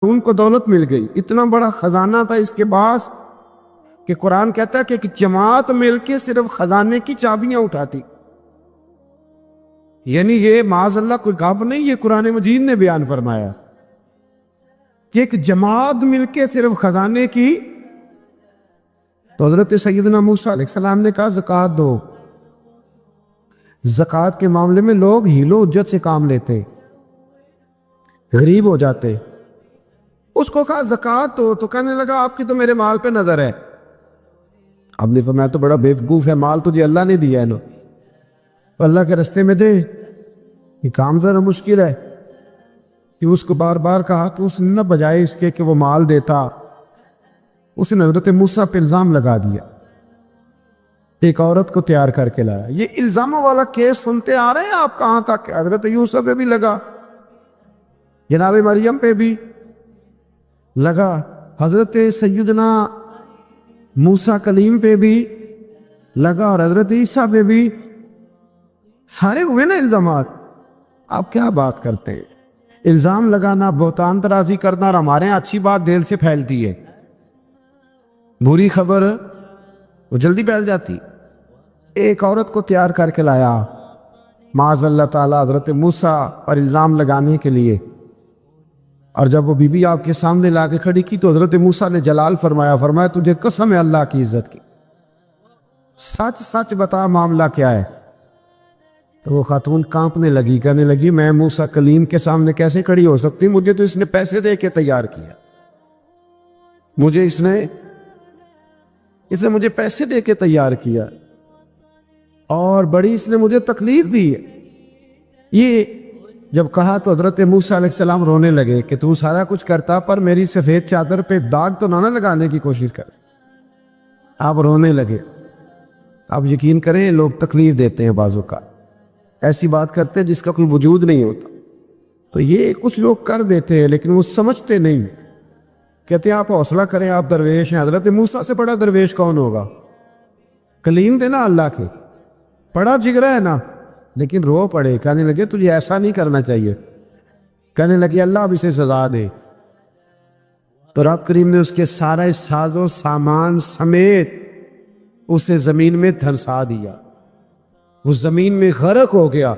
ان کو دولت مل گئی، اتنا بڑا خزانہ تھا اس کے پاس کہ قرآن کہتا ہے کہ ایک جماعت مل کے صرف خزانے کی چابیاں اٹھاتی. یعنی یہ معاذ اللہ کوئی گپ نہیں، یہ قرآن مجید نے بیان فرمایا کہ ایک جماعت مل کے صرف خزانے کی. تو حضرت سیدنا موسیٰ علیہ السلام نے کہا زکوٰۃ دو. زکوٰۃ کے معاملے میں لوگ ہیل و حجت سے کام لیتے، غریب ہو جاتے. اس کو کہا زکوٰۃ دو تو کہنے لگا آپ کی تو میرے مال پہ نظر ہے. اب نے فرمایا تو بڑا بیوقوف ہے، مال تجھے اللہ نے دیا ہے نا، تو اللہ کے رستے میں دے. یہ کام ذرا مشکل ہے کہ اس کو بار بار کہا تو اس نے نہ بجائے اس کے کہ وہ مال دیتا، اس نے حضرت موسیٰ پہ الزام لگا دیا، ایک عورت کو تیار کر کے لایا. یہ الزاموں والا کیس سنتے آ رہے ہیں آپ کہاں تک؟ حضرت یوسف پہ بھی لگا، جناب مریم پہ بھی لگا، حضرت سیدنا موسیٰ کلیم پہ بھی لگا، اور حضرت عیسیٰ پہ بھی. سارے ہوئے نا الزامات. آپ کیا بات کرتے ہیں؟ الزام لگانا، بہتان ترازی کرنا، اور ہمارے یہاں اچھی بات دل سے پھیلتی ہے، بری خبر وہ جلدی پھیل جاتی. ایک عورت کو تیار کر کے لایا معاذ اللہ تعالیٰ حضرت موسیٰ پر الزام لگانے کے لیے، اور جب وہ بی بی آپ کے سامنے لا کے کھڑی کی تو حضرت موسیٰ نے جلال فرمایا تجھے قسم ہے اللہ کی عزت کی، سچ سچ بتا معاملہ کیا ہے. تو وہ خاتون کانپنے لگی، کہنے لگی میں موسیٰ کلیم کے سامنے کیسے کھڑی ہو سکتی، مجھے تو اس نے پیسے دے کے تیار کیا، مجھے اس نے مجھے پیسے دے کے تیار کیا، اور بڑی اس نے مجھے تکلیف دی ہے. یہ جب کہا تو حضرت موسیٰ علیہ السلام رونے لگے کہ تو سارا کچھ کرتا پر میری سفید چادر پہ داغ تو نہ لگانے کی کوشش کر. آپ رونے لگے. آپ یقین کریں لوگ تکلیف دیتے ہیں، بعضوں کا ایسی بات کرتے ہیں جس کا کوئی وجود نہیں ہوتا. تو یہ کچھ لوگ کر دیتے ہیں لیکن وہ سمجھتے نہیں. کہتے ہیں آپ حوصلہ کریں، آپ درویش ہیں. حضرت موسیٰ سے بڑا درویش کون ہوگا؟ کلیم تھے نا اللہ کے، بڑا جگرا ہے نا. لیکن رو پڑے، کہنے لگے تجھے ایسا نہیں کرنا چاہیے. کہنے لگے اللہ اب اسے سزا دے. تو رب کریم نے اس کے سارے ساز و سامان سمیت اسے زمین میں دھنسا دیا. وہ زمین میں غرق ہو گیا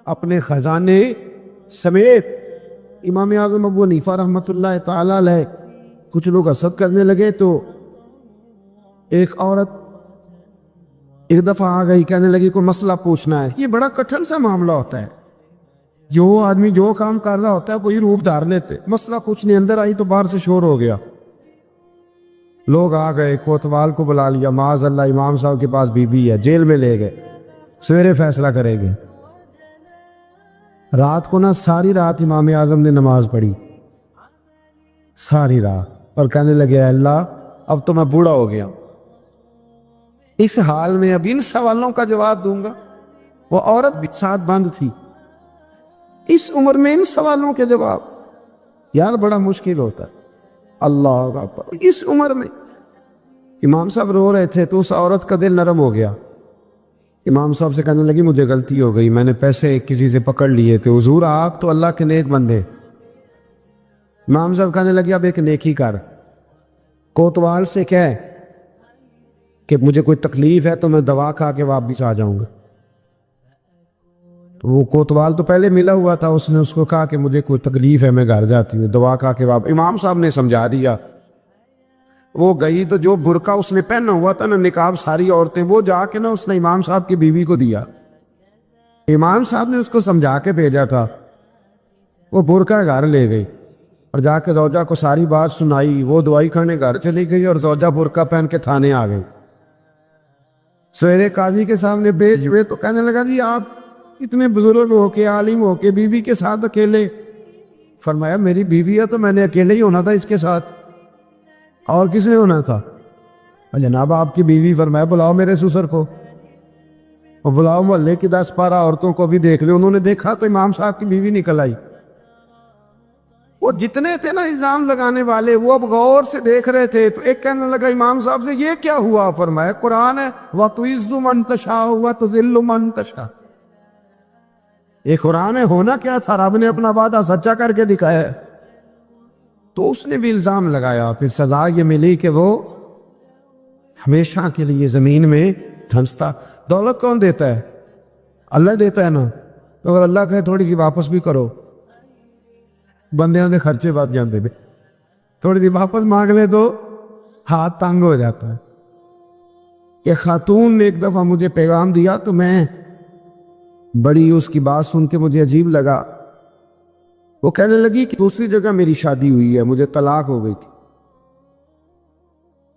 اپنے خزانے سمیت. امام اعظم ابو حنیفہ رحمۃ اللہ تعالی علیہ کچھ لوگ حسد کرنے لگے تو ایک عورت ایک دفعہ آ گئی، کہنے لگی کوئی مسئلہ پوچھنا ہے. یہ بڑا کٹھن سا معاملہ ہوتا ہے، جو آدمی جو کام کر رہا ہوتا ہے وہی روپ دھار لیتے. مسئلہ کچھ نہیں، اندر آئی تو باہر سے شور ہو گیا. لوگ آ گئے، کوتوال کو بلا لیا، معاذ اللہ امام صاحب کے پاس بی بی ہے، جیل میں لے گئے، سویرے فیصلہ کریں گے. رات کو ساری رات امام اعظم نے نماز پڑھی، ساری رات، اور کہنے لگے اللہ اب تو میں بوڑھا ہو گیا، اس حال میں اب ان سوالوں کا جواب دوں گا. وہ عورت بھی ساتھ بند تھی، اس عمر میں ان سوالوں کے جواب یار بڑا مشکل ہوتا ہے. اللہ اکبر. اس عمر میں امام صاحب رو رہے تھے تو اس عورت کا دل نرم ہو گیا. امام صاحب سے کہنے لگی مجھے غلطی ہو گئی، میں نے پیسے کسی سے پکڑ لیے تھے. حضور آپ تو اللہ کے نیک بندے. امام صاحب کہنے لگے اب ایک نیکی کر، کوتوال سے کہہ کہ مجھے کوئی تکلیف ہے تو میں دوا کھا کے واپس آ جاؤں گا. تو وہ کوتوال تو پہلے ملا ہوا تھا، اس نے اس کو کہا کہ مجھے کوئی تکلیف ہے میں گھر جاتی ہوں، دوا کھا کے واپس. امام صاحب نے سمجھا دیا. وہ گئی تو جو برقع اس نے پہنا ہوا تھا نا، نقاب ساری عورتیں، وہ جا کے اس نے امام صاحب کی بیوی کو دیا. امام صاحب نے اس کو سمجھا کے بھیجا تھا. وہ برقع گھر لے گئی اور جا کے زوجہ کو ساری بات سنائی. وہ دوائی کھانے گھر چلی گئی اور زوجہ برقع پہن کے تھانے آ گئی. سویرے قاضی کے سامنے بھیج ہوئے تو کہنے لگا جی آپ اتنے بزرگ ہو کے عالم ہو کے بیوی کے ساتھ اکیلے. فرمایا میری بیوی ہے تو میں نے اکیلے ہی ہونا تھا اس کے ساتھ، اور کس نے ہونا تھا؟ جناب آپ کی بیوی. فرمایا بلاؤ میرے سسر کو، اور بلاؤ محلے کی 10-12 عورتوں کو بھی دیکھ لے. انہوں نے دیکھا تو امام صاحب کی بیوی نکل آئی. وہ جتنے تھے نا الزام لگانے والے وہ اب غور سے دیکھ رہے تھے. تو ایک کہنے لگا امام صاحب سے یہ کیا ہوا؟ فرمایا قرآن ہے وَتُعِزُّ مَن تَشَاءُ وَتُذِلُّ مَن تَشَاءُ. یہ قرآن ہے. ہونا کیا تھا؟ رب نے اپنا وعدہ سچا کر کے دکھایا ہے. تو اس نے بھی الزام لگایا، پھر سزا یہ ملی کہ وہ ہمیشہ کے لیے زمین میں دھنستا۔ دولت کون دیتا ہے؟ اللہ دیتا ہے نا، تو اگر اللہ کہے تھوڑی سی واپس بھی کرو، بندیاں دے خرچے بات جانتے تھے، تھوڑی سی واپس مانگ لے تو ہاتھ تنگ ہو جاتا ہے۔ کہ خاتون نے ایک دفعہ مجھے پیغام دیا تو میں بڑی اس کی بات سن کے مجھے عجیب لگا۔ وہ کہنے لگی کہ دوسری جگہ میری شادی ہوئی ہے، مجھے طلاق ہو گئی تھی،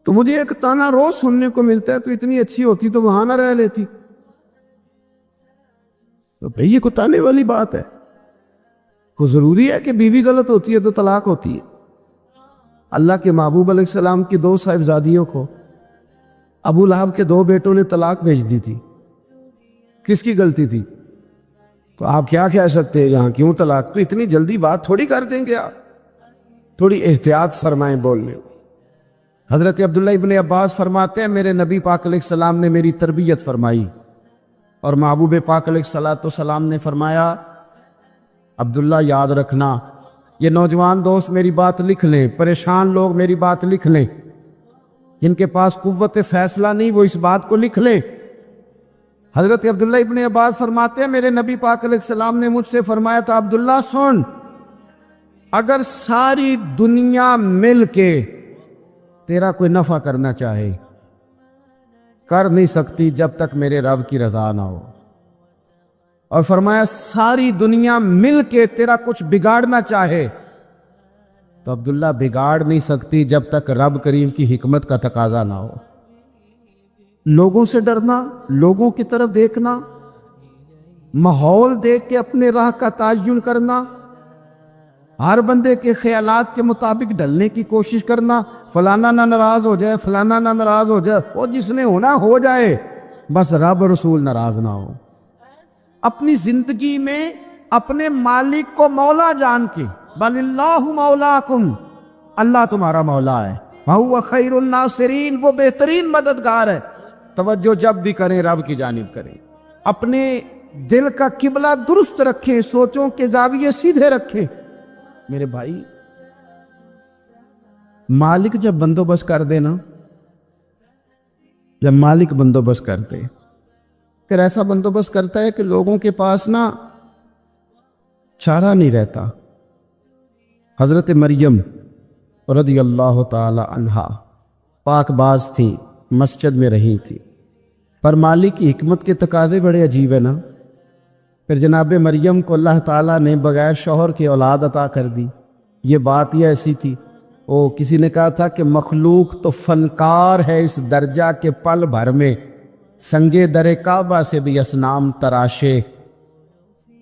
تو مجھے ایک تانا روز سننے کو ملتا ہے، تو اتنی اچھی ہوتی تو وہاں نہ رہ لیتی۔ تو بھئی یہ کوئی تانے والی بات ہے؟ کوئی ضروری ہے کہ بیوی غلط ہوتی ہے تو طلاق ہوتی ہے؟ اللہ کے محبوب علیہ السلام کی 2 صاحبزادیوں کو ابو لہب کے 2 بیٹوں نے طلاق بھیج دی تھی، کس کی غلطی تھی؟ تو آپ کیا کہہ سکتے ہیں یہاں کیوں طلاق؟ تو اتنی جلدی بات تھوڑی کر دیں گے آپ، تھوڑی احتیاط فرمائیں بولنے۔ حضرت عبداللہ ابن عباس فرماتے ہیں میرے نبی پاک علیہ السلام نے میری تربیت فرمائی، اور محبوب پاک علیہ السلام نے فرمایا عبداللہ یاد رکھنا، یہ نوجوان دوست میری بات لکھ لیں، پریشان لوگ میری بات لکھ لیں، جن کے پاس قوت فیصلہ نہیں وہ اس بات کو لکھ لیں۔ حضرت عبداللہ ابن عباس فرماتے ہیں میرے نبی پاک علیہ السلام نے مجھ سے فرمایا تھا عبداللہ سن، اگر ساری دنیا مل کے تیرا کوئی نفع کرنا چاہے کر نہیں سکتی جب تک میرے رب کی رضا نہ ہو، اور فرمایا ساری دنیا مل کے تیرا کچھ بگاڑنا چاہے تو عبداللہ بگاڑ نہیں سکتی جب تک رب کریم کی حکمت کا تقاضا نہ ہو۔ لوگوں سے ڈرنا، لوگوں کی طرف دیکھنا، ماحول دیکھ کے اپنے راہ کا تعین کرنا، ہر بندے کے خیالات کے مطابق ڈھلنے کی کوشش کرنا، فلانا نہ ناراض ہو جائے، فلانا نہ ناراض ہو جائے، اور جس نے ہونا ہو جائے، بس رب رسول ناراض نہ ہو۔ اپنی زندگی میں اپنے مالک کو مولا جان کے، بل اللہ مولاکم، اللہ تمہارا مولا ہے، وَهُوَ خَيْرُ النَّاصِرِينَ، وہ بہترین مددگار ہے۔ توجہ جب بھی کریں رب کی جانب کریں، اپنے دل کا قبلہ درست رکھیں، سوچوں کے زاویے سیدھے رکھیں۔ میرے بھائی، مالک جب بندوبست کر دے نا، جب مالک بندوبست کر دے، پھر ایسا بندوبست کرتا ہے کہ لوگوں کے پاس نا چارہ نہیں رہتا۔ حضرت مریم رضی اللہ تعالی عنہا پاک باز تھی، مسجد میں رہی تھی، پر مالک کی حکمت کے تقاضے بڑے عجیب ہیں نا۔ پھر جناب مریم کو اللہ تعالیٰ نے بغیر شوہر کی اولاد عطا کر دی۔ یہ بات یہ ایسی تھی، کسی نے کہا تھا کہ مخلوق تو فنکار ہے اس درجہ کے پل بھر میں سنگے در کعبہ سے بھی اصنام تراشے،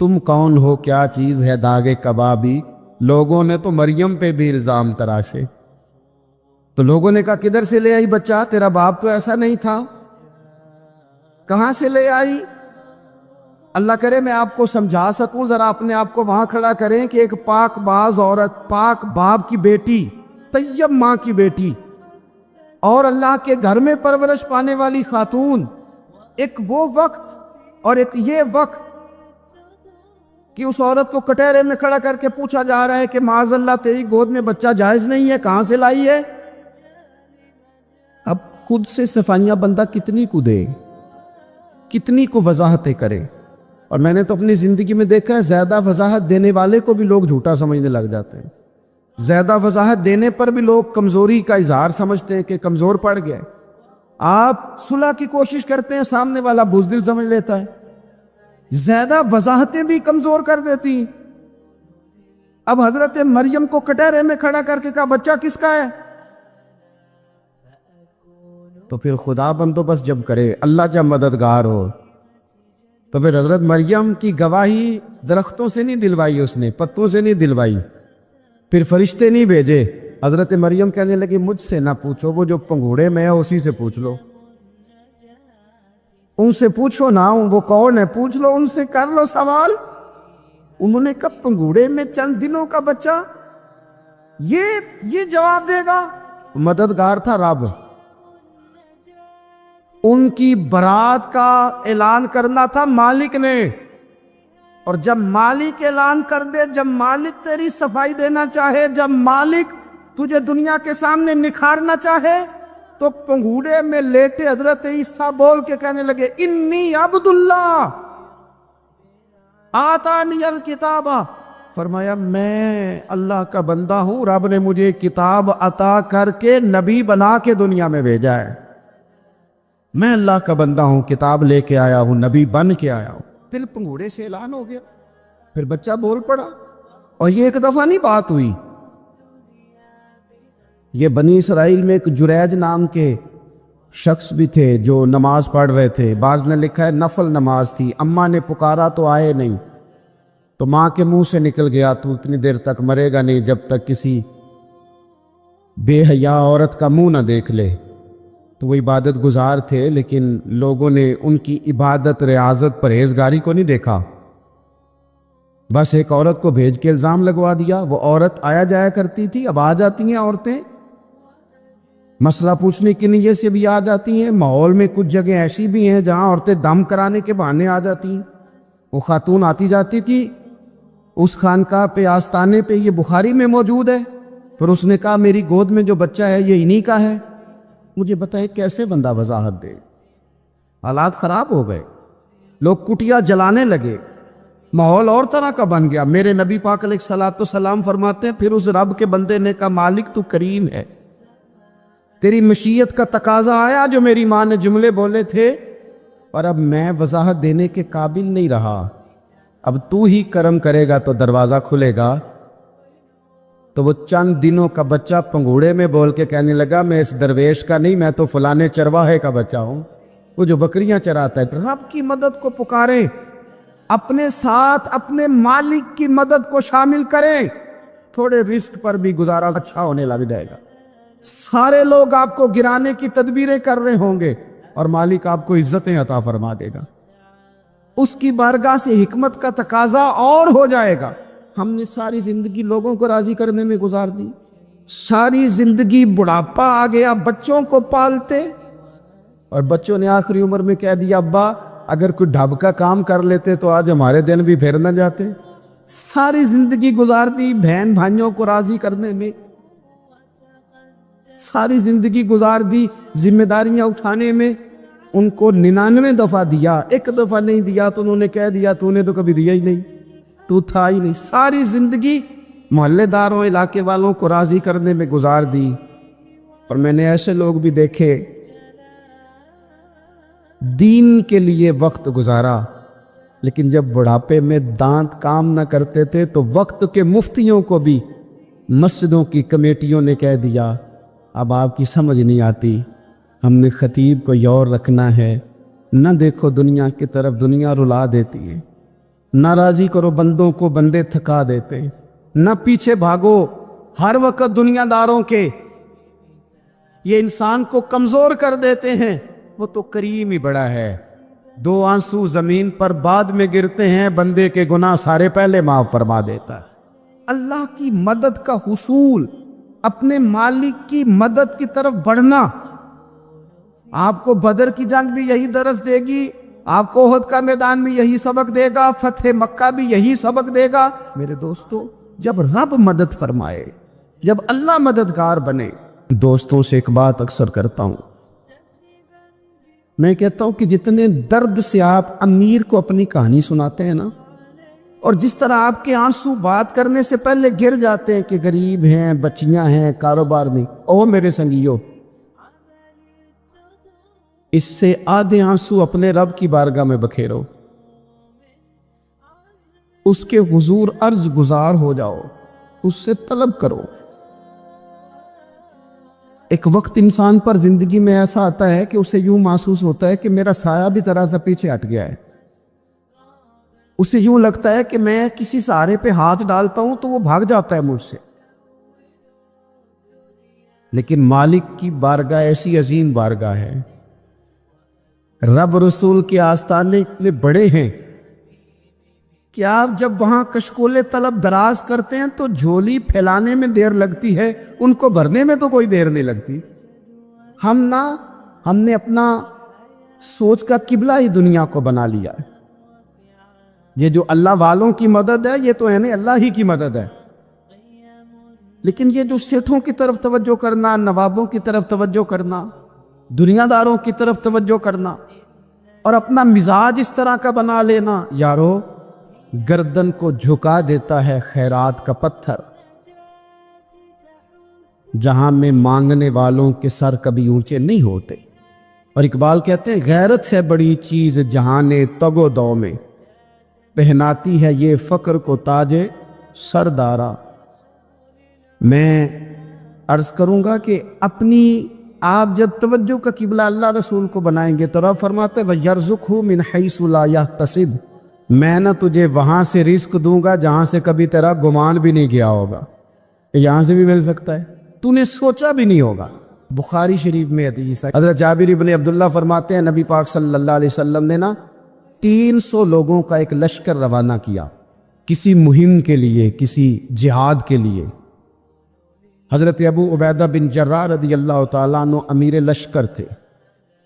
تم کون ہو کیا چیز ہے داغے کبابی، لوگوں نے تو مریم پہ بھی الزام تراشے۔ تو لوگوں نے کہا کدھر سے لے آئی بچہ، تیرا باپ تو ایسا نہیں تھا، کہاں سے لے آئی؟ اللہ کرے میں آپ کو سمجھا سکوں، ذرا اپنے آپ کو وہاں کھڑا کریں کہ ایک پاک باز عورت، پاک باپ کی بیٹی، طیب ماں کی بیٹی، اور اللہ کے گھر میں پرورش پانے والی خاتون، ایک وہ وقت اور ایک یہ وقت کہ اس عورت کو کٹہرے میں کھڑا کر کے پوچھا جا رہا ہے کہ معاذ اللہ تیری گود میں بچہ جائز نہیں ہے، کہاں سے لائی ہے؟ اب خود سے صفائیاں بندہ کتنی کو دے، کتنی کو وضاحتیں کرے۔ اور میں نے تو اپنی زندگی میں دیکھا ہے زیادہ وضاحت دینے والے کو بھی لوگ جھوٹا سمجھنے لگ جاتے ہیں، زیادہ وضاحت دینے پر بھی لوگ کمزوری کا اظہار سمجھتے ہیں کہ کمزور پڑ گیا۔ آپ صلح کی کوشش کرتے ہیں، سامنے والا بزدل سمجھ لیتا ہے، زیادہ وضاحتیں بھی کمزور کر دیتی ہیں۔ اب حضرت مریم کو کٹہرے میں کھڑا کر کے کہا بچہ کس کا ہے؟ تو پھر خدا بندوبست جب کرے، اللہ جب مددگار ہو، تو پھر حضرت مریم کی گواہی درختوں سے نہیں دلوائی، اس نے پتوں سے نہیں دلوائی، پھر فرشتے نہیں بھیجے۔ حضرت مریم کہنے لگی مجھ سے نہ پوچھو، وہ جو پنگوڑے میں ہے اسی سے پوچھ لو، ان سے پوچھو نا، وہ کون ہے پوچھ لو، ان سے کر لو سوال۔ انہوں نے کہا پنگوڑے میں چند دنوں کا بچہ، یہ جواب دے گا؟ مددگار تھا رب، ان کی برات کا اعلان کرنا تھا مالک نے، اور جب مالک اعلان کر دے، جب مالک تیری صفائی دینا چاہے، جب مالک تجھے دنیا کے سامنے نکھارنا چاہے تو پنگوڑے میں لیٹے حضرت عیسیٰ بول کے کہنے لگے انی عبداللہ آتانی الکتاب، فرمایا میں اللہ کا بندہ ہوں، رب نے مجھے کتاب عطا کر کے نبی بنا کے دنیا میں بھیجا ہے، میں اللہ کا بندہ ہوں، کتاب لے کے آیا ہوں، نبی بن کے آیا ہوں۔ پھر پنگوڑے سے اعلان ہو گیا، پھر بچہ بول پڑا، اور یہ ایک دفعہ نہیں بات ہوئی۔ یہ بنی اسرائیل میں ایک جریج نام کے شخص بھی تھے جو نماز پڑھ رہے تھے، بعض نے لکھا ہے نفل نماز تھی، اماں نے پکارا تو آئے نہیں، تو ماں کے منہ سے نکل گیا تو اتنی دیر تک مرے گا نہیں جب تک کسی بے حیا عورت کا منہ نہ دیکھ لے۔ تو وہ عبادت گزار تھے، لیکن لوگوں نے ان کی عبادت، ریاضت، پرہیزگاری کو نہیں دیکھا، بس ایک عورت کو بھیج کے الزام لگوا دیا۔ وہ عورت آیا جایا کرتی تھی، اب آ جاتی ہیں عورتیں، مسئلہ پوچھنے کی نیت سے بھی آ جاتی ہیں۔ ماحول میں کچھ جگہ ایسی بھی ہیں جہاں عورتیں دم کرانے کے بہانے آ جاتی ہیں۔ وہ خاتون آتی جاتی تھی اس خانقاہ پہ، آستانے پہ، یہ بخاری میں موجود ہے، پھر اس نے کہا میری گود میں جو بچہ ہے یہ انہی کا ہے۔ مجھے بتائے کیسے بندہ وضاحت دے؟ حالات خراب ہو گئے، لوگ کٹیا جلانے لگے، ماحول اور طرح کا بن گیا۔ میرے نبی پاک علیہ الصلوۃ والسلام فرماتے ہیں پھر اس رب کے بندے نے کہا مالک تو کریم ہے، تیری مشیت کا تقاضا آیا جو میری ماں نے جملے بولے تھے، اور اب میں وضاحت دینے کے قابل نہیں رہا، اب تو ہی کرم کرے گا تو دروازہ کھلے گا۔ تو وہ چند دنوں کا بچہ پنگوڑے میں بول کے کہنے لگا میں اس درویش کا نہیں، میں تو فلانے چرواہے کا بچہ ہوں، وہ جو بکریاں چراتا ہے۔ رب کی مدد کو پکاریں، اپنے ساتھ اپنے مالک کی مدد کو شامل کریں، تھوڑے رزق پر بھی گزارا اچھا ہونے لگ جائے گا۔ سارے لوگ آپ کو گرانے کی تدبیریں کر رہے ہوں گے اور مالک آپ کو عزتیں عطا فرما دے گا، اس کی بارگاہ سے حکمت کا تقاضا اور ہو جائے گا۔ ہم نے ساری زندگی لوگوں کو راضی کرنے میں گزار دی، ساری زندگی بڑھاپا آ گیا بچوں کو پالتے، اور بچوں نے آخری عمر میں کہہ دیا ابا اگر کوئی ڈھب کا کام کر لیتے تو آج ہمارے دن بھی پھر نہ جاتے۔ ساری زندگی گزار دی بہن بھائیوں کو راضی کرنے میں، ساری زندگی گزار دی ذمہ داریاں اٹھانے میں، ان کو 99 دفعہ دیا، ایک دفعہ نہیں دیا تو انہوں نے کہہ دیا تو نے تو کبھی دیا ہی نہیں، تو تھا ہی نہیں۔ ساری زندگی محلے داروں، علاقے والوں کو راضی کرنے میں گزار دی۔ اور میں نے ایسے لوگ بھی دیکھے دین کے لیے وقت گزارا، لیکن جب بڑھاپے میں دانت کام نہ کرتے تھے تو وقت کے مفتیوں کو بھی مسجدوں کی کمیٹیوں نے کہہ دیا اب آپ کی سمجھ نہیں آتی، ہم نے خطیب کو یور رکھنا ہے، نہ دیکھو دنیا کی طرف، دنیا رلا دیتی ہے، نہ راضی کرو بندوں کو، بندے تھکا دیتے، نہ پیچھے بھاگو ہر وقت دنیا داروں کے، یہ انسان کو کمزور کر دیتے ہیں۔ وہ تو کریم ہی بڑا ہے، 2 آنسو زمین پر بعد میں گرتے ہیں، بندے کے گناہ سارے پہلے معاف فرما دیتا ہے۔ اللہ کی مدد کا حصول، اپنے مالک کی مدد کی طرف بڑھنا، آپ کو بدر کی جنگ بھی یہی درس دے گی، آپ کو احد کا میدان بھی یہی سبق دے گا، فتح مکہ بھی یہی سبق دے گا۔ میرے دوستو جب رب مدد فرمائے، جب اللہ مددگار بنے، دوستوں سے ایک بات اکثر کرتا ہوں، میں کہتا ہوں کہ جتنے درد سے آپ امیر کو اپنی کہانی سناتے ہیں نا، اور جس طرح آپ کے آنسو بات کرنے سے پہلے گر جاتے ہیں کہ غریب ہیں، بچیاں ہیں، کاروبار نہیں، او میرے سنگیو، اس سے آدھے آنسو اپنے رب کی بارگاہ میں بکھیرو، اس کے حضور عرض گزار ہو جاؤ، اس سے طلب کرو۔ ایک وقت انسان پر زندگی میں ایسا آتا ہے کہ اسے یوں محسوس ہوتا ہے کہ میرا سایہ بھی ذرا سا پیچھے ہٹ گیا ہے، اسے یوں لگتا ہے کہ میں کسی سہارے پہ ہاتھ ڈالتا ہوں تو وہ بھاگ جاتا ہے مجھ سے، لیکن مالک کی بارگاہ ایسی عظیم بارگاہ ہے، رب رسول کے آستانے اتنے بڑے ہیں کہ آپ جب وہاں کشکول طلب دراز کرتے ہیں تو جھولی پھیلانے میں دیر لگتی ہے، ان کو بھرنے میں تو کوئی دیر نہیں لگتی۔ ہم نے اپنا سوچ کا قبلہ ہی دنیا کو بنا لیا ہے، یہ جو اللہ والوں کی مدد ہے یہ تو ہے نہیں، اللہ ہی کی مدد ہے۔ لیکن یہ جو سیٹھوں کی طرف توجہ کرنا، نوابوں کی طرف توجہ کرنا، دنیا داروں کی طرف توجہ کرنا اور اپنا مزاج اس طرح کا بنا لینا، یارو گردن کو جھکا دیتا ہے خیرات کا پتھر، جہاں میں مانگنے والوں کے سر کبھی اونچے نہیں ہوتے۔ اور اقبال کہتے ہیں غیرت ہے بڑی چیز جہان تگ و دو میں، پہناتی ہے یہ فقر کو تاج سردارا۔ میں عرض کروں گا کہ اپنی آپ جب توجہ کا قبلہ اللہ رسول کو بنائیں گے تو رب فرماتے وَيَرْزُقْهُ مِنْ حَيْثُ لَا يَحْتَسِبُ، میں نہ تجھے وہاں سے رزق دوں گا جہاں سے کبھی تیرا گمان بھی نہیں گیا ہوگا، یہاں سے بھی مل سکتا ہے، تو نے سوچا بھی نہیں ہوگا۔ بخاری شریف میں حدیث ہے، حضرت جابر ابن عبداللہ فرماتے ہیں نبی پاک صلی اللہ علیہ وسلم نے 300 لوگوں کا ایک لشکر روانہ کیا کسی مہم کے لیے، کسی جہاد کے لیے۔ حضرت ابو عبیدہ بن جراح رضی اللہ تعالیٰ عنہ امیر لشکر تھے۔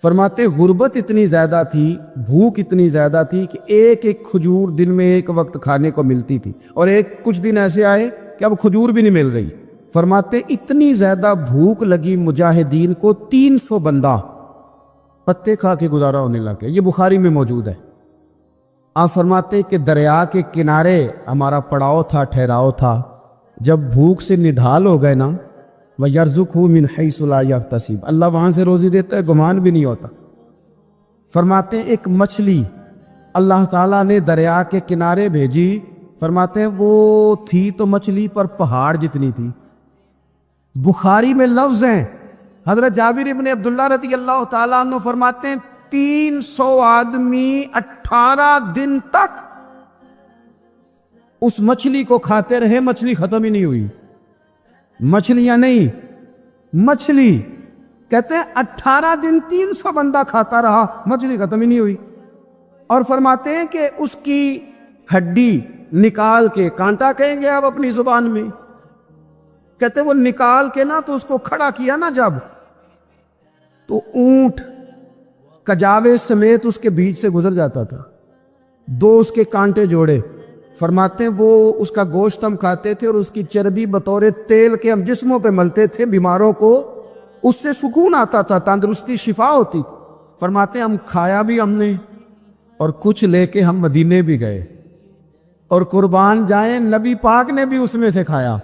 فرماتے غربت اتنی زیادہ تھی، بھوک اتنی زیادہ تھی کہ ایک ایک کھجور دن میں ایک وقت کھانے کو ملتی تھی، اور کچھ دن ایسے آئے کہ اب کھجور بھی نہیں مل رہی۔ فرماتے اتنی زیادہ بھوک لگی مجاہدین کو 300 بندہ پتے کھا کے گزارا ہونے لگے، یہ بخاری میں موجود ہے۔ آپ فرماتے کہ دریا کے کنارے ہمارا پڑاؤ تھا، ٹھہراؤ تھا، جب بھوک سے نڈھال ہو گئے وَيَرْزُقْهُ مِنْ حَيْثُ لَا يَحْتَسِبُ، اللہ وہاں سے روزی دیتا ہے، گمان بھی نہیں ہوتا۔ فرماتے ہیں ایک مچھلی اللہ تعالیٰ نے دریا کے کنارے بھیجی، فرماتے ہیں وہ تھی تو مچھلی پر پہاڑ جتنی تھی۔ بخاری میں لفظ ہیں، حضرت جابر ابن عبداللہ رضی اللہ تعالیٰ عنہ فرماتے ہیں 300 آدمی 18 دن تک اس مچھلی کو کھاتے رہے، مچھلی ختم ہی نہیں ہوئی۔ مچھلیاں نہیں، مچھلی کہتے ہیں 18 دن 300 بندہ کھاتا رہا، مچھلی ختم ہی نہیں ہوئی۔ اور فرماتے ہیں کہ اس کی ہڈی نکال کے، کانٹا کہیں گے آپ اپنی زبان میں، کہتے ہیں وہ نکال کے تو اس کو کھڑا کیا جب، تو اونٹ کجاوے سمیت اس کے بیچ سے گزر جاتا تھا، 2 اس کے کانٹے جوڑے۔ فرماتے ہیں وہ اس کا گوشت ہم کھاتے تھے اور اس کی چربی بطور تیل کے ہم جسموں پہ ملتے تھے، بیماروں کو اس سے سکون آتا تھا، تندرستی شفا ہوتی۔ فرماتے ہیں ہم کھایا بھی ہم نے، اور کچھ لے کے ہم مدینے بھی گئے، اور قربان جائیں نبی پاک نے بھی اس میں سے کھایا۔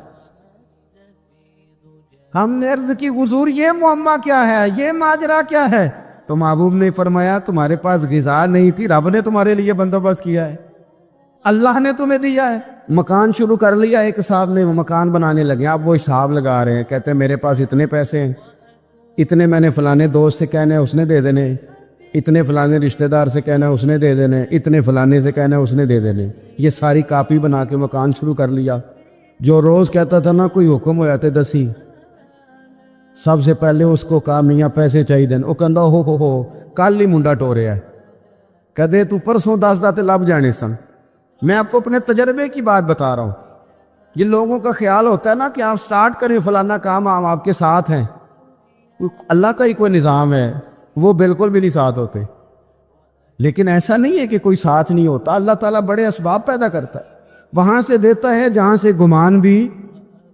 ہم نے عرض کی حضور یہ معمہ کیا ہے، یہ ماجرا کیا ہے؟ تو محبوب نے فرمایا تمہارے پاس غذا نہیں تھی، رب نے تمہارے لیے بندوبست کیا ہے، اللہ نے تمہیں دیا ہے۔ مکان شروع کر لیا، ایک صاحب نے مکان بنانے لگے، آپ وہ حساب لگا رہے ہیں، کہتے ہیں میرے پاس اتنے پیسے ہیں، اتنے میں نے فلانے دوست سے کہنا ہے اس نے دے دینے، اتنے فلانے رشتہ دار سے کہنا ہے اس نے دے دینے، اتنے فلانے سے کہنا ہے اس نے دے دینے۔ یہ ساری کاپی بنا کے مکان شروع کر لیا۔ جو روز کہتا تھا کوئی حکم ہو جاتے 10 ہی، سب سے پہلے اس کو کہا میاں پیسے چاہیے دین، وہ کہندا ہو کل ہی منڈا ٹوریا ہے، کہدے تو پرسوں 10 داتے لب جانے سن۔ میں آپ کو اپنے تجربے کی بات بتا رہا ہوں۔ یہ لوگوں کا خیال ہوتا ہے کہ آپ سٹارٹ کریں فلانا کام، ہم آپ کے ساتھ ہیں، اللہ کا ہی کوئی نظام ہے، وہ بالکل بھی نہیں ساتھ ہوتے۔ لیکن ایسا نہیں ہے کہ کوئی ساتھ نہیں ہوتا، اللہ تعالیٰ بڑے اسباب پیدا کرتا ہے، وہاں سے دیتا ہے جہاں سے گمان بھی۔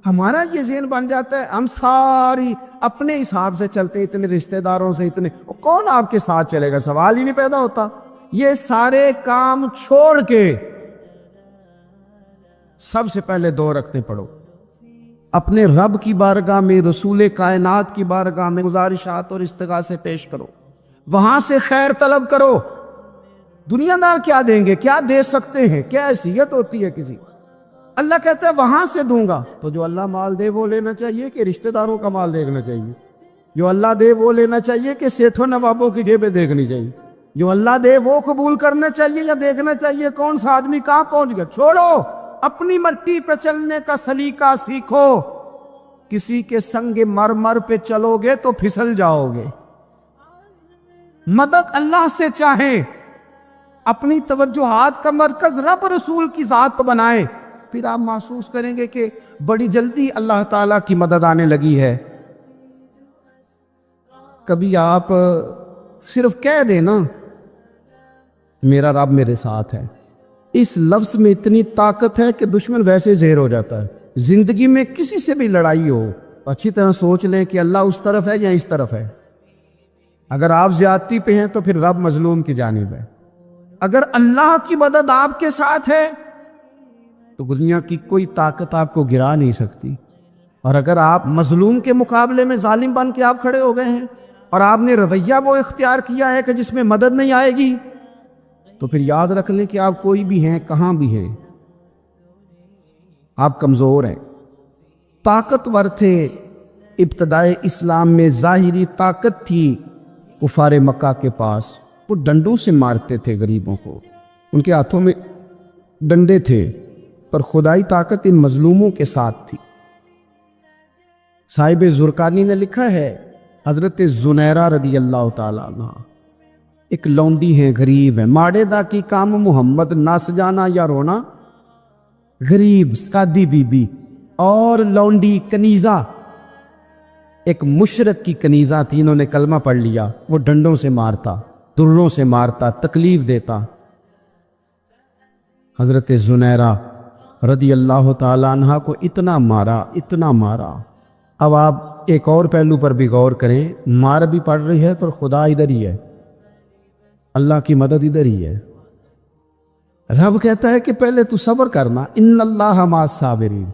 ہمارا یہ ذہن بن جاتا ہے ہم ساری اپنے حساب سے چلتے، اتنے رشتہ داروں سے، اتنے، کون آپ کے ساتھ چلے گا؟ سوال ہی نہیں پیدا ہوتا۔ یہ سارے کام چھوڑ کے سب سے پہلے 2 رکعتیں پڑھو، اپنے رب کی بارگاہ میں، رسول کائنات کی بارگاہ میں گزارشات اور استغاثے پیش کرو، وہاں سے خیر طلب کرو۔ دنیا دار کیا دیں گے، کیا دے سکتے ہیں، کیا حیثیت ہوتی ہے کسی؟ اللہ کہتا ہے وہاں سے دوں گا۔ تو جو اللہ مال دے وہ لینا چاہیے کہ رشتہ داروں کا مال دیکھنا چاہیے؟ جو اللہ دے وہ لینا چاہیے کہ سیٹھوں نوابوں کی جیبیں دیکھنی چاہیے؟ جو اللہ دے وہ قبول کرنا چاہیے یا دیکھنا چاہیے کون سا آدمی کہاں پہنچ گیا؟ چھوڑو، اپنی مٹی پہ چلنے کا سلیقہ سیکھو۔ کسی کے سنگ مرمر پہ چلو گے تو پھسل جاؤ گے۔ مدد اللہ سے چاہیں، اپنی توجہات کا مرکز رب رسول کی ذات پر بنائیں، پھر آپ محسوس کریں گے کہ بڑی جلدی اللہ تعالیٰ کی مدد آنے لگی ہے۔ کبھی آپ صرف کہہ دیں میرا رب میرے ساتھ ہے، اس لفظ میں اتنی طاقت ہے کہ دشمن ویسے زہر ہو جاتا ہے۔ زندگی میں کسی سے بھی لڑائی ہو اچھی طرح سوچ لیں کہ اللہ اس طرف ہے یا اس طرف ہے. اگر آپ زیادتی پہ ہیں تو پھر رب مظلوم کی جانب ہے. اگر اللہ کی مدد آپ کے ساتھ ہے تو دنیا کی کوئی طاقت آپ کو گرا نہیں سکتی. اور اگر آپ مظلوم کے مقابلے میں ظالم بن کے آپ کھڑے ہو گئے ہیں اور آپ نے رویہ وہ اختیار کیا ہے کہ جس میں مدد نہیں آئے گی, تو پھر یاد رکھ لیں کہ آپ کوئی بھی ہیں, کہاں بھی ہیں, آپ کمزور ہیں. طاقتور تھے ابتدائے اسلام میں, ظاہری طاقت تھی کفار مکہ کے پاس, وہ ڈنڈوں سے مارتے تھے غریبوں کو, ان کے ہاتھوں میں ڈنڈے تھے, پر خدائی طاقت ان مظلوموں کے ساتھ تھی. صاحب زرقانی نے لکھا ہے حضرت زنیرہ رضی اللہ تعالیٰ عنہ ایک لونڈی ہیں, غریب ہیں, ماڑے دا کی کام محمد نہ سجانا یا رونا, غریب سادی بی بی اور لونڈی کنیزہ, ایک مشرک کی کنیزہ تھی, انہوں نے کلمہ پڑھ لیا, وہ ڈنڈوں سے مارتا, دروں سے مارتا, تکلیف دیتا. حضرت زنیرہ رضی اللہ تعالیٰ عنہ کو اتنا مارا, اتنا مارا. اب آپ ایک اور پہلو پر بھی غور کریں, مار بھی پڑ رہی ہے پر خدا ادھر ہی ہے, اللہ کی مدد ادھر ہی ہے. رب کہتا ہے کہ پہلے تو صبر کرنا, ان اللہ مع الصابرین,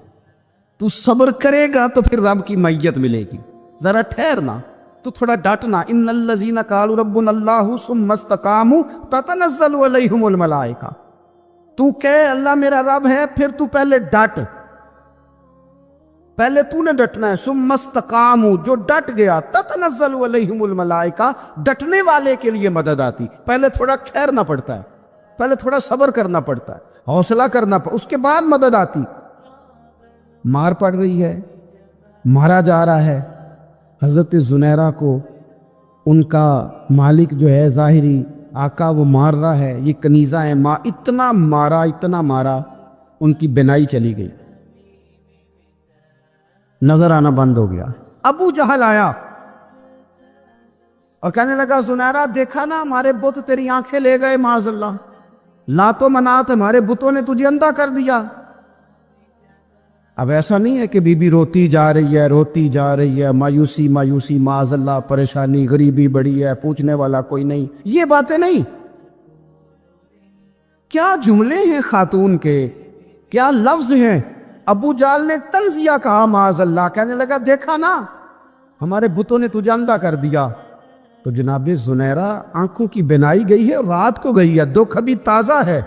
تو صبر کرے گا تو پھر رب کی معیت ملے گی. ذرا ٹھہرنا, تو تھوڑا ڈٹنا. ان الذین قالوا ربنا اللہ ثم استقاموا تتنزل علیہم الملائکہ, تو کہے اللہ میرا رب ہے, پھر تو پہلے ڈٹ, پہلے تو نے ڈٹنا ہے. ثم استقاموا, جو ڈٹ گیا, تتنزل علیہم الملائکہ, ڈٹنے والے کے لیے مدد آتی. پہلے تھوڑا ٹھہرنا پڑتا ہے, پہلے تھوڑا صبر کرنا پڑتا ہے, حوصلہ کرنا پڑتا, اس کے بعد مدد آتی. مار پڑ رہی ہے, مارا جا رہا ہے. حضرت زنیرہ کو ان کا مالک جو ہے ظاہری آقا وہ مار رہا ہے, یہ کنیزہ ہے, اتنا مارا, اتنا مارا, ان کی بینائی چلی گئی, نظر آنا بند ہو گیا. ابو جہل آیا اور کہنے لگا زنیرہ دیکھا نا ہمارے بت تیری آنکھیں لے گئے, معاذ اللہ, لات و منات ہمارے بتوں نے تجھے اندھا کر دیا. اب ایسا نہیں ہے کہ بی بی روتی جا رہی ہے, روتی جا رہی ہے, مایوسی مایوسی, معاذ اللہ, پریشانی, غریبی بڑی ہے, پوچھنے والا کوئی نہیں, یہ باتیں نہیں. کیا جملے ہیں خاتون کے, کیا لفظ ہیں. ابو جال نے تنزیہ کہا, معاذ اللہ, کہنے لگا دیکھا نا ہمارے بتوں نے تجھے اندھا کر دیا. تو جناب زنیرہ آنکھوں کی بینائی گئی ہے, رات کو گئی ہے, دکھ ابھی تازہ ہے,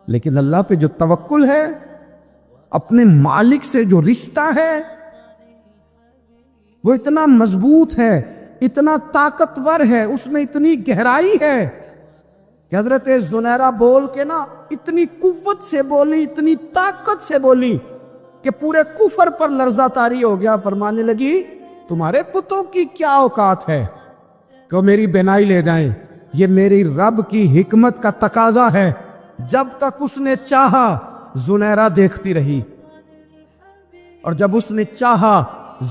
لیکن اللہ پہ جو توکل ہے, اپنے مالک سے جو رشتہ ہے, وہ اتنا مضبوط ہے, اتنا طاقتور ہے, اس میں اتنی گہرائی ہے کہ حضرت زنیرہ بول کے نا اتنی قوت سے بولی, اتنی طاقت سے بولی کہ پورے کفر پر لرزہ طاری ہو گیا. فرمانے لگی تمہارے پتوں کی کیا اوقات ہے کہ وہ میری بینائی لے جائیں, یہ میری رب کی حکمت کا تقاضا ہے. جب تک اس نے چاہا زنیرہ دیکھتی رہی, اور جب اس نے چاہا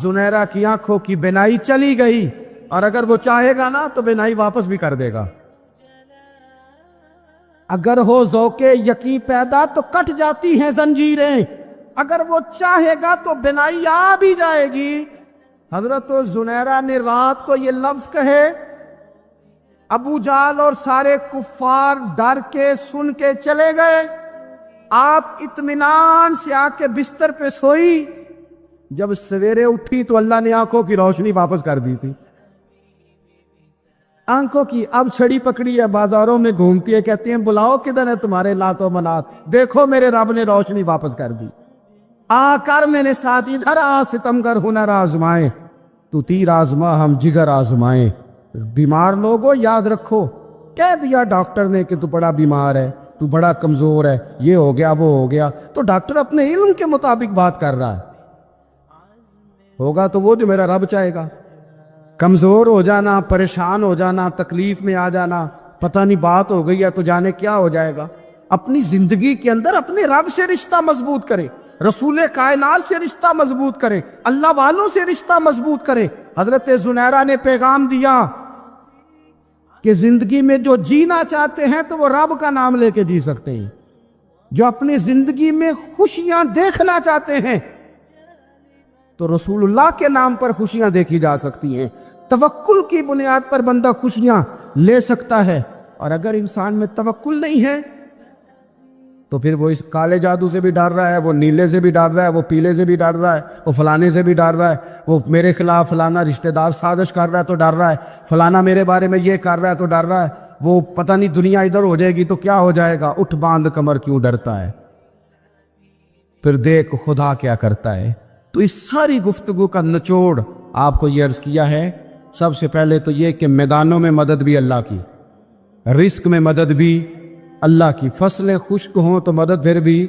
زنیرہ کی آنکھوں کی بینائی چلی گئی, اور اگر وہ چاہے گا نا تو بینائی واپس بھی کر دے گا. اگر ہو ذوق یقین پیدا تو کٹ جاتی ہیں زنجیریں, اگر وہ چاہے گا تو بینائی آ بھی جائے گی. حضرت زنیرہ نے رات کو یہ لفظ کہے, ابو جال اور سارے کفار ڈر کے سن کے چلے گئے. آپ اطمینان سے آ کے بستر پہ سوئی. جب سویرے اٹھی تو اللہ نے آنکھوں کی روشنی واپس کر دی تھی. آنکھوں کی اب چھڑی پکڑی ہے, بازاروں میں گھومتی ہے, کہتی ہیں بلاؤ کدھر ہے تمہارے لات و منات, دیکھو میرے رب نے روشنی واپس کر دی. آ کر میرے ساتھ ادھر آ, ستمگر ہنر آزمائے, تو تیر آزما ہم جگر آزمائے. بیمار لوگوں یاد رکھو, کہہ دیا ڈاکٹر نے کہ تو بڑا بیمار ہے, تو بڑا کمزور ہے, یہ ہو گیا وہ ہو گیا, تو ڈاکٹر اپنے علم کے مطابق بات کر رہا ہے. ہوگا تو وہ جو میرا رب چاہے گا. کمزور ہو جانا, پریشان ہو جانا, تکلیف میں آ جانا, پتہ نہیں بات ہو گئی ہے تو جانے کیا ہو جائے گا. اپنی زندگی کے اندر اپنے رب سے رشتہ مضبوط کرے, رسول کائنات سے رشتہ مضبوط کرے, اللہ والوں سے رشتہ مضبوط کرے. حضرت زنیرہ نے پیغام دیا کہ زندگی میں جو جینا چاہتے ہیں تو وہ رب کا نام لے کے جی سکتے ہیں. جو اپنی زندگی میں خوشیاں دیکھنا چاہتے ہیں تو رسول اللہ کے نام پر خوشیاں دیکھی جا سکتی ہیں. توکل کی بنیاد پر بندہ خوشیاں لے سکتا ہے. اور اگر انسان میں توکل نہیں ہے تو پھر وہ اس کالے جادو سے بھی ڈر رہا ہے, وہ نیلے سے بھی ڈر رہا ہے, وہ پیلے سے بھی ڈر رہا ہے, وہ فلانے سے بھی ڈر رہا ہے, وہ میرے خلاف فلانا رشتہ دار سازش کر رہا ہے تو ڈر رہا ہے, فلانا میرے بارے میں یہ کر رہا ہے تو ڈر رہا ہے, وہ پتہ نہیں دنیا ادھر ہو جائے گی تو کیا ہو جائے گا. اٹھ باندھ کمر کیوں ڈرتا ہے, پھر دیکھ خدا کیا کرتا ہے. تو اس ساری گفتگو کا نچوڑ آپ کو یہ عرض کیا ہے. سب سے پہلے تو یہ کہ میدانوں میں مدد بھی اللہ کی, رزق میں مدد بھی اللہ کی, فصلیں خشک ہوں تو مدد پھر بھی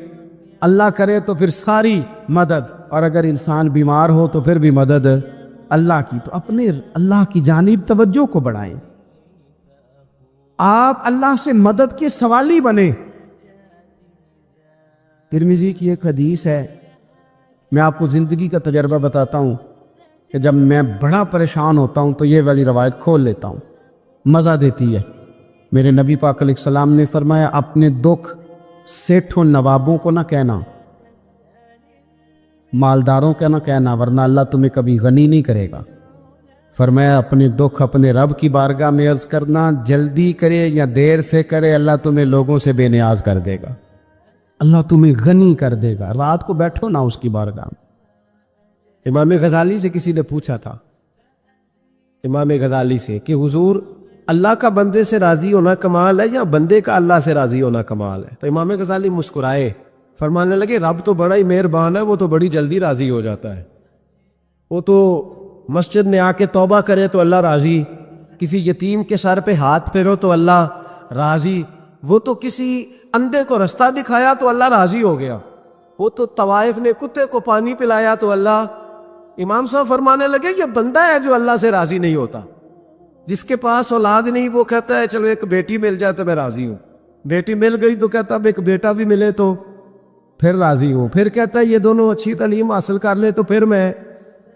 اللہ کرے تو پھر ساری مدد, اور اگر انسان بیمار ہو تو پھر بھی مدد اللہ کی. تو اپنے اللہ کی جانب توجہ کو بڑھائیں, آپ اللہ سے مدد کے سوالی بنیں. ترمذی کی ایک حدیث ہے, میں آپ کو زندگی کا تجربہ بتاتا ہوں کہ جب میں بڑا پریشان ہوتا ہوں تو یہ والی روایت کھول لیتا ہوں, مزہ دیتی ہے. میرے نبی پاک علیہ السلام نے فرمایا اپنے دکھ سیٹھوں نوابوں کو نہ کہنا, مالداروں کا نہ کہنا, ورنہ اللہ تمہیں کبھی غنی نہیں کرے گا. فرمایا اپنے دکھ اپنے رب کی بارگاہ میں عرض کرنا, جلدی کرے یا دیر سے کرے اللہ تمہیں لوگوں سے بے نیاز کر دے گا, اللہ تمہیں غنی کر دے گا. رات کو بیٹھو نا اس کی بارگاہ میں. امام غزالی سے کسی نے پوچھا تھا, امام غزالی سے, کہ حضور اللہ کا بندے سے راضی ہونا کمال ہے یا بندے کا اللہ سے راضی ہونا کمال ہے؟ تو امام غزالی مسکرائے, فرمانے لگے رب تو بڑا ہی مہربان ہے, وہ تو بڑی جلدی راضی ہو جاتا ہے. وہ تو مسجد میں آ کے توبہ کرے تو اللہ راضی, کسی یتیم کے سر پہ ہاتھ پھیرو تو اللہ راضی, وہ تو کسی اندھے کو رستہ دکھایا تو اللہ راضی ہو گیا, وہ تو طوائف نے کتے کو پانی پلایا تو اللہ. امام صاحب فرمانے لگے یہ بندہ ہے جو اللہ سے راضی نہیں ہوتا. جس کے پاس اولاد نہیں وہ کہتا ہے چلو ایک بیٹی مل جائے تو میں راضی ہوں, بیٹی مل گئی تو کہتا اب ایک بیٹا بھی ملے تو پھر راضی ہوں, پھر کہتا ہے یہ دونوں اچھی تعلیم حاصل کر لے تو پھر میں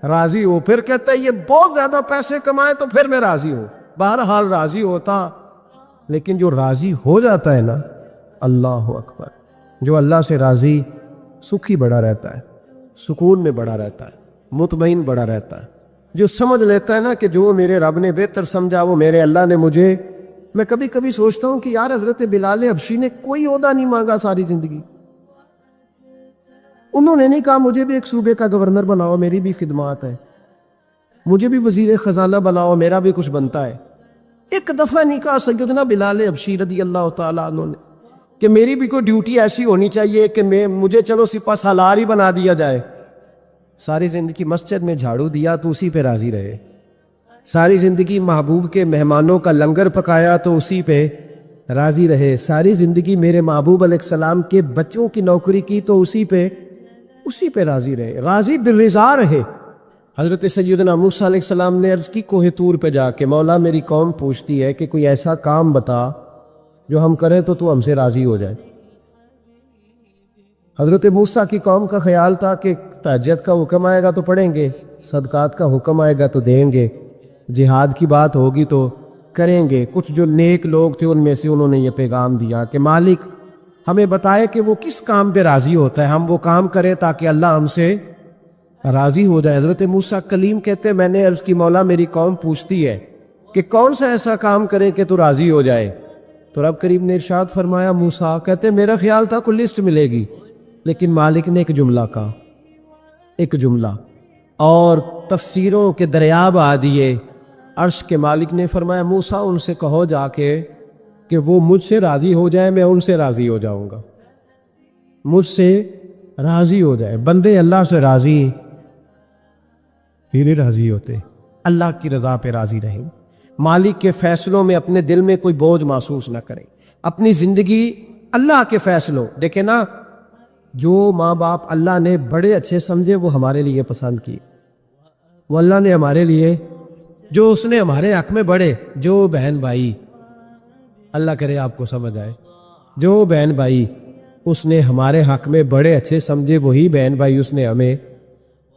راضی ہوں, پھر کہتا ہے یہ بہت زیادہ پیسے کمائے تو پھر میں راضی ہوں. بہرحال راضی ہوتا, لیکن جو راضی ہو جاتا ہے نا, اللہ اکبر, جو اللہ سے راضی سکھی بڑا رہتا ہے, سکون میں بڑا رہتا ہے, مطمئن بڑا رہتا ہے. جو سمجھ لیتا ہے نا کہ جو میرے رب نے بہتر سمجھا وہ میرے اللہ نے مجھے. میں کبھی کبھی سوچتا ہوں کہ یار حضرت بلال حبشی نے کوئی عہدہ نہیں مانگا ساری زندگی, انہوں نے نہیں کہا مجھے بھی ایک صوبے کا گورنر بناؤ میری بھی خدمات ہے, مجھے بھی وزیر خزانہ بناؤ میرا بھی کچھ بنتا ہے. ایک دفعہ نہیں کہا سیدنا بلال حبشی رضی اللہ تعالیٰ عنہ نے کہ میری بھی کوئی ڈیوٹی ایسی ہونی چاہیے کہ مجھے چلو سپہ سالار ہی بنا دیا جائے. ساری زندگی مسجد میں جھاڑو دیا تو اسی پہ راضی رہے, ساری زندگی محبوب کے مہمانوں کا لنگر پکایا تو اسی پہ راضی رہے, ساری زندگی میرے محبوب علیہ السلام کے بچوں کی نوکری کی تو اسی پہ راضی رہے, راضی بالرضا رہے. حضرت سیدنا موسیٰ علیہ السلام نے عرض کی کوہ طور پہ جا کے, مولا میری قوم پوچھتی ہے کہ کوئی ایسا کام بتا جو ہم کریں تو ہم سے راضی ہو جائے. حضرت موسیٰ کی قوم کا خیال تھا کہ تہجد کا حکم آئے گا تو پڑھیں گے, صدقات کا حکم آئے گا تو دیں گے, جہاد کی بات ہوگی تو کریں گے. کچھ جو نیک لوگ تھے ان میں سے انہوں نے یہ پیغام دیا کہ مالک ہمیں بتائے کہ وہ کس کام پہ راضی ہوتا ہے, ہم وہ کام کریں تاکہ اللہ ہم سے راضی ہو جائے. حضرت موسیٰ کلیم کہتے میں نے عرض کی مولا میری قوم پوچھتی ہے کہ کون سا ایسا کام کریں کہ تو راضی ہو جائے. تو رب کریم نے ارشاد فرمایا موسیٰ, کہتے میرا خیال تھا کوئی لسٹ ملے گی, لیکن مالک نے ایک جملہ کہا, ایک جملہ, اور تفسیروں کے دریا بہا دیے. عرش کے مالک نے فرمایا موسیٰ ان سے کہو جا کے کہ وہ مجھ سے راضی ہو جائے, میں ان سے راضی ہو جاؤں گا, مجھ سے راضی ہو جائے. بندے اللہ سے راضی ہی راضی ہوتے, اللہ کی رضا پہ راضی رہیں, مالک کے فیصلوں میں اپنے دل میں کوئی بوجھ محسوس نہ کریں, اپنی زندگی اللہ کے فیصلوں. دیکھیں نا, جو ماں باپ اللہ نے بڑے اچھے سمجھے وہ ہمارے لیے پسند کی, وہ اللہ نے ہمارے لیے جو اس نے ہمارے حق میں بڑے, جو بہن بھائی, اللہ کرے آپ کو سمجھ آئے, جو بہن بھائی اس نے ہمارے حق میں بڑے اچھے سمجھے وہی بہن بھائی اس نے ہمیں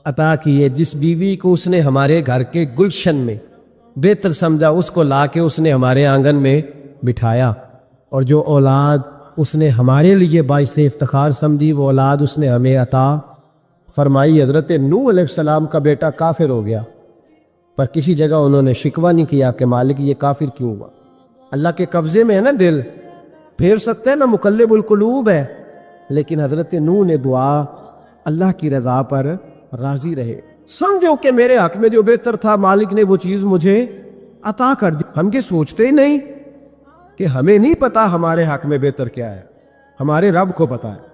عطا کیے. جس بیوی کو اس نے ہمارے گھر کے گلشن میں بہتر سمجھا اس کو لا کے اس نے ہمارے آنگن میں بٹھایا, اور جو اولاد اس نے ہمارے لیے باعث افتخار سمجھی وہ اولاد اس نے ہمیں عطا فرمائی۔ حضرت نوح علیہ السلام کا بیٹا کافر ہو گیا، پر کسی جگہ انہوں نے شکوہ نہیں کیا کہ مالک یہ کافر کیوں ہوا۔ اللہ کے قبضے میں ہے نا دل، پھیر سکتے ہیں نا، مقلب القلوب ہے، لیکن حضرت نوح نے دعا اللہ کی رضا پر راضی رہے۔ سمجھو کہ میرے حق میں جو بہتر تھا مالک نے وہ چیز مجھے عطا کر دی۔ ہم یہ سوچتے ہی نہیں کہ ہمیں نہیں پتا ہمارے حق میں بہتر کیا ہے، ہمارے رب کو پتا ہے۔